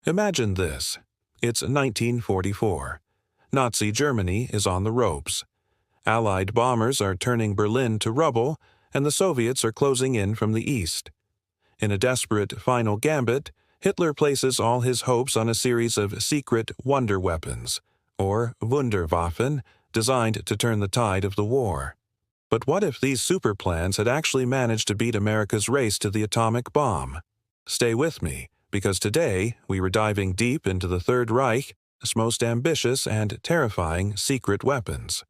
Imagine this. It's 1944. Nazi Germany is on the ropes. Allied bombers are turning Berlin to rubble, and the Soviets are closing in from the east. In a desperate final gambit, Hitler places all his hopes on a series of secret wonder weapons, or Wunderwaffen, designed to turn the tide of the war. But what if these super plans had actually managed to beat America's race to the atomic bomb? Stay with me, because today we were diving deep into the Third Reich's most ambitious and terrifying secret weapons.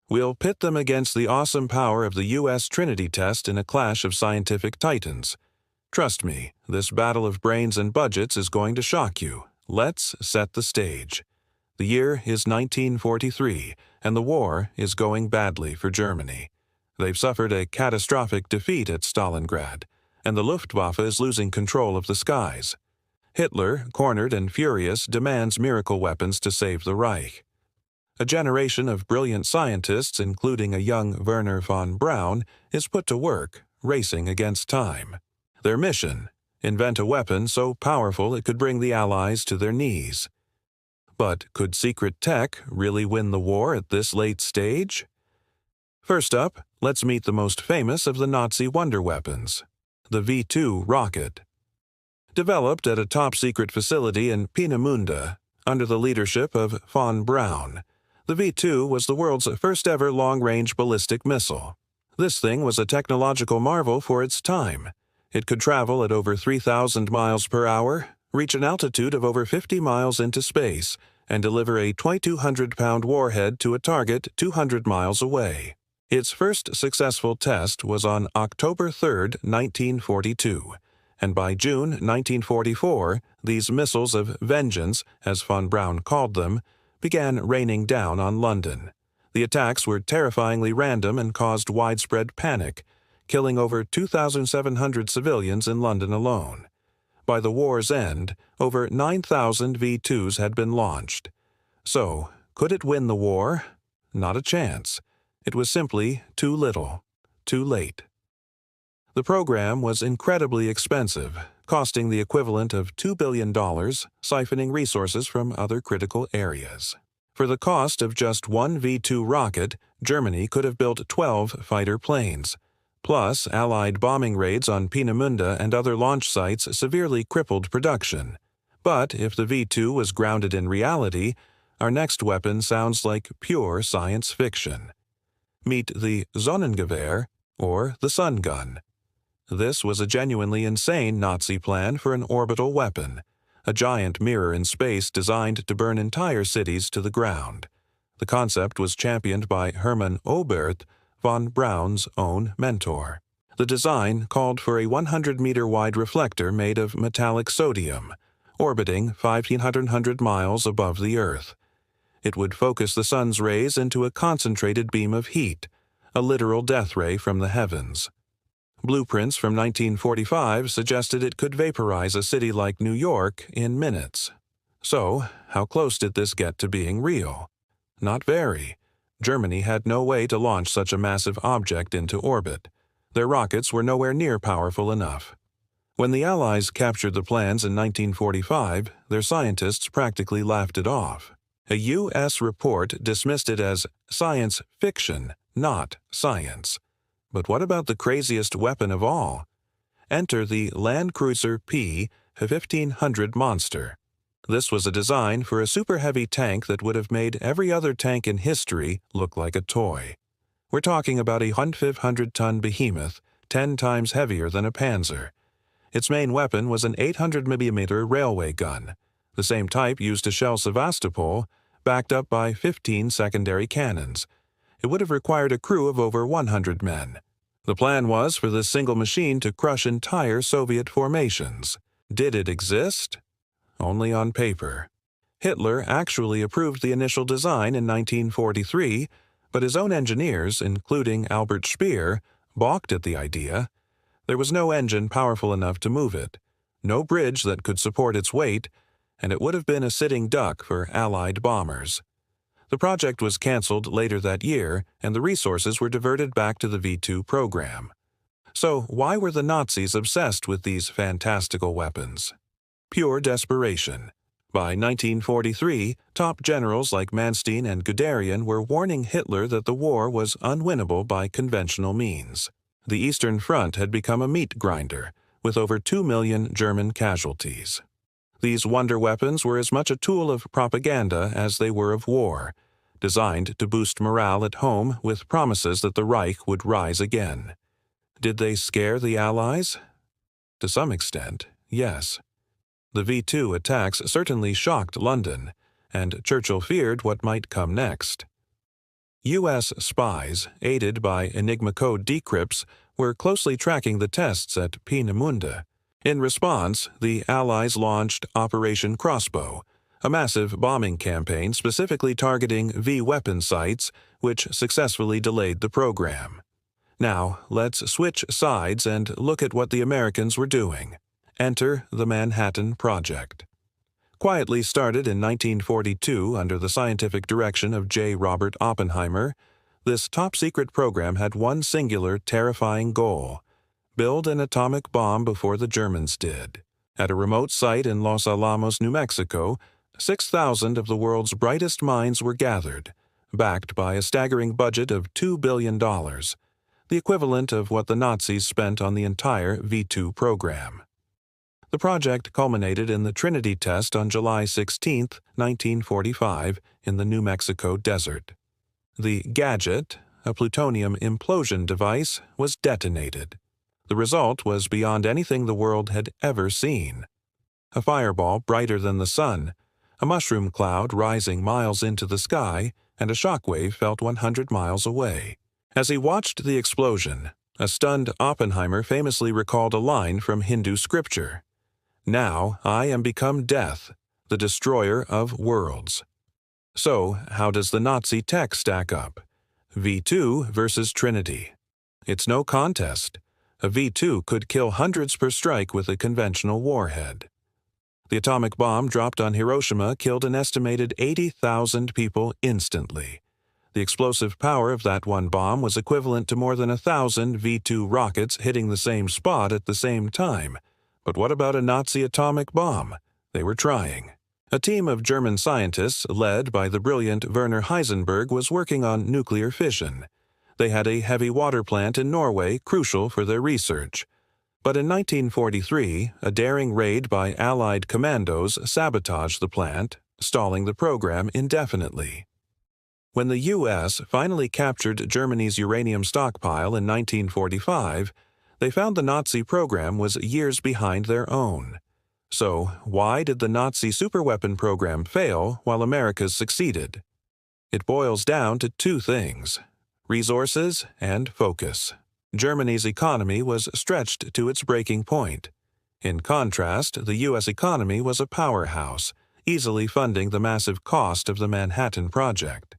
We'll pit them against the awesome power of the U.S. Trinity test in a clash of scientific titans. Trust me, this battle of brains and budgets is going to shock you. Let's set the stage. The year is 1943, and the war is going badly for Germany. They've suffered a catastrophic defeat at Stalingrad, and the Luftwaffe is losing control of the skies. Hitler, cornered and furious, demands miracle weapons to save the Reich. A generation of brilliant scientists, including a young Werner von Braun, is put to work, racing against time. Their mission: invent a weapon so powerful it could bring the Allies to their knees. But could secret tech really win the war at this late stage? First up, let's meet the most famous of the Nazi wonder weapons, the V-2 rocket. Developed at a top-secret facility in Peenemünde under the leadership of von Braun, the V-2 was the world's first-ever long-range ballistic missile. This thing was a technological marvel for its time. It could travel at over 3,000 miles per hour, reach an altitude of over 50 miles into space, and deliver a 2,200-pound warhead to a target 200 miles away. Its first successful test was on October 3, 1942, and by June 1944, these missiles of vengeance, as von Braun called them, began raining down on London. The attacks were terrifyingly random and caused widespread panic, killing over 2,700 civilians in London alone. By the war's end, over 9,000 V-2s had been launched. So, could it win the war? Not a chance. It was simply too little, too late. The program was incredibly expensive, costing the equivalent of $2 billion, siphoning resources from other critical areas. For the cost of just one V-2 rocket, Germany could have built 12 fighter planes. Plus, Allied bombing raids on Peenemünde and other launch sites severely crippled production. But if the V-2 was grounded in reality, our next weapon sounds like pure science fiction. Meet the Sonnengewehr, or the sun gun. This was a genuinely insane Nazi plan for an orbital weapon, a giant mirror in space designed to burn entire cities to the ground. The concept was championed by Hermann Oberth, von Braun's own mentor. The design called for a 100-meter-wide reflector made of metallic sodium, orbiting 1,500 miles above the Earth. It would focus the sun's rays into a concentrated beam of heat, a literal death ray from the heavens. Blueprints from 1945 suggested it could vaporize a city like New York in minutes. So, how close did this get to being real? Not very. Germany had no way to launch such a massive object into orbit. Their rockets were nowhere near powerful enough. When the Allies captured the plans in 1945, their scientists practically laughed it off. A U.S. report dismissed it as science fiction, not science. But what about the craziest weapon of all? Enter the Land Cruiser P-1500 monster. This was a design for a super-heavy tank that would have made every other tank in history look like a toy. We're talking about a 1,500-ton behemoth, 10 times heavier than a Panzer. Its main weapon was an 800mm railway gun, the same type used to shell Sevastopol, backed up by 15 secondary cannons. It would have required a crew of over 100 men. The plan was for this single machine to crush entire Soviet formations. Did it exist? Only on paper. Hitler actually approved the initial design in 1943, but his own engineers, including Albert Speer, balked at the idea. There was no engine powerful enough to move it, no bridge that could support its weight, and it would have been a sitting duck for Allied bombers. The project was canceled later that year, and the resources were diverted back to the V-2 program. So why were the Nazis obsessed with these fantastical weapons? pure desperation. By 1943, top generals like Manstein and Guderian were warning Hitler that the war was unwinnable by conventional means. The Eastern Front had become a meat grinder, with over 2 million German casualties. These wonder weapons were as much a tool of propaganda as they were of war, designed to boost morale at home with promises that the Reich would rise again. Did they scare the Allies? To some extent, yes. The V2 attacks certainly shocked London, and Churchill feared what might come next. U.S. spies, aided by Enigma code decrypts, were closely tracking the tests at Peenemünde. In response, the Allies launched Operation Crossbow, a massive bombing campaign specifically targeting V-weapon sites, which successfully delayed the program. Now, let's switch sides and look at what the Americans were doing. Enter the Manhattan Project. Quietly started in 1942 under the scientific direction of J. Robert Oppenheimer, this top-secret program had one singular, terrifying goal: build an atomic bomb before the Germans did. At a remote site in Los Alamos, New Mexico, 6,000 of the world's brightest minds were gathered, backed by a staggering budget of $2 billion, the equivalent of what the Nazis spent on the entire V2 program. The project culminated in the Trinity test on July 16, 1945, in the New Mexico desert. The gadget, a plutonium implosion device, was detonated. The result was beyond anything the world had ever seen. A fireball brighter than the sun, a mushroom cloud rising miles into the sky, and a shockwave felt 100 miles away. As he watched the explosion, a stunned Oppenheimer famously recalled a line from Hindu scripture: "Now I am become death, the destroyer of worlds." So, how does the Nazi tech stack up? V2 versus Trinity. It's no contest. A V2 could kill hundreds per strike with a conventional warhead. The atomic bomb dropped on Hiroshima killed an estimated 80,000 people instantly. The explosive power of that one bomb was equivalent to more than 1,000 V2 rockets hitting the same spot at the same time. But what about a Nazi atomic bomb? They were trying. A team of German scientists, led by the brilliant Werner Heisenberg, was working on nuclear fission. They had a heavy water plant in Norway crucial for their research. But in 1943, a daring raid by Allied commandos sabotaged the plant, stalling the program indefinitely. When the U.S. finally captured Germany's uranium stockpile in 1945, they found the Nazi program was years behind their own. So, why did the Nazi superweapon program fail while America's succeeded? It boils down to two things: resources and focus. Germany's economy was stretched to its breaking point. In contrast, the U.S. economy was a powerhouse, easily funding the massive cost of the Manhattan Project.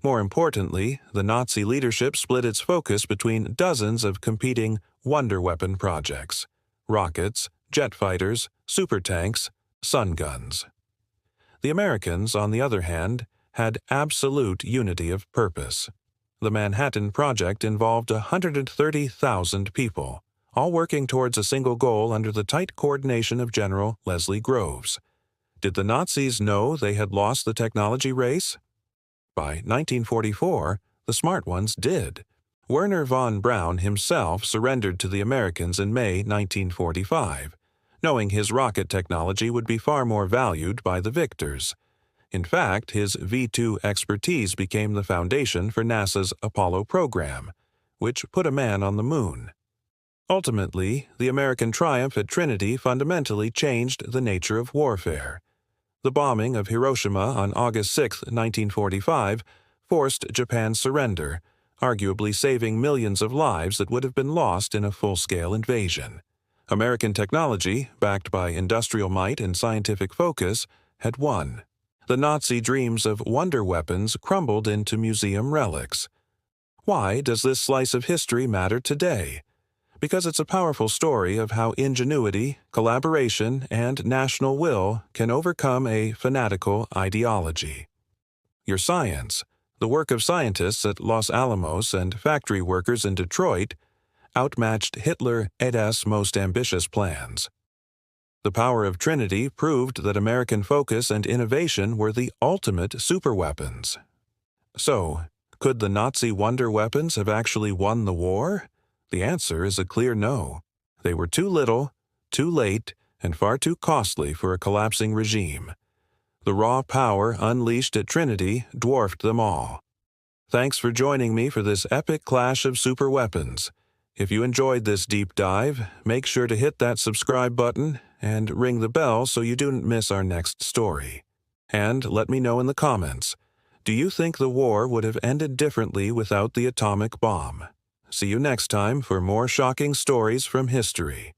More importantly, the Nazi leadership split its focus between dozens of competing wonder weapon projects: rockets, jet fighters, super tanks, sun guns. The Americans, on the other hand, had absolute unity of purpose. The Manhattan Project involved 130,000 people, all working towards a single goal under the tight coordination of General Leslie Groves. Did the Nazis know they had lost the technology race? By 1944, the smart ones did. Werner von Braun himself surrendered to the Americans in May 1945, knowing his rocket technology would be far more valued by the victors. In fact, his V2 expertise became the foundation for NASA's Apollo program, which put a man on the moon. Ultimately, the American triumph at Trinity fundamentally changed the nature of warfare. The bombing of Hiroshima on August 6, 1945, forced Japan's surrender, arguably saving millions of lives that would have been lost in a full-scale invasion. American technology, backed by industrial might and scientific focus, had won. The Nazi dreams of wonder weapons crumbled into museum relics. Why does this slice of history matter today? Because it's a powerful story of how ingenuity, collaboration, and national will can overcome a fanatical ideology. Your science, the work of scientists at Los Alamos and factory workers in Detroit, outmatched Hitler's most ambitious plans. The power of Trinity proved that American focus and innovation were the ultimate superweapons. So, could the Nazi wonder weapons have actually won the war? The answer is a clear no. They were too little, too late, and far too costly for a collapsing regime. The raw power unleashed at Trinity dwarfed them all. Thanks for joining me for this epic clash of superweapons. If you enjoyed this deep dive, make sure to hit that subscribe button and ring the bell so you don't miss our next story. And let me know in the comments, do you think the war would have ended differently without the atomic bomb? See you next time for more shocking stories from history.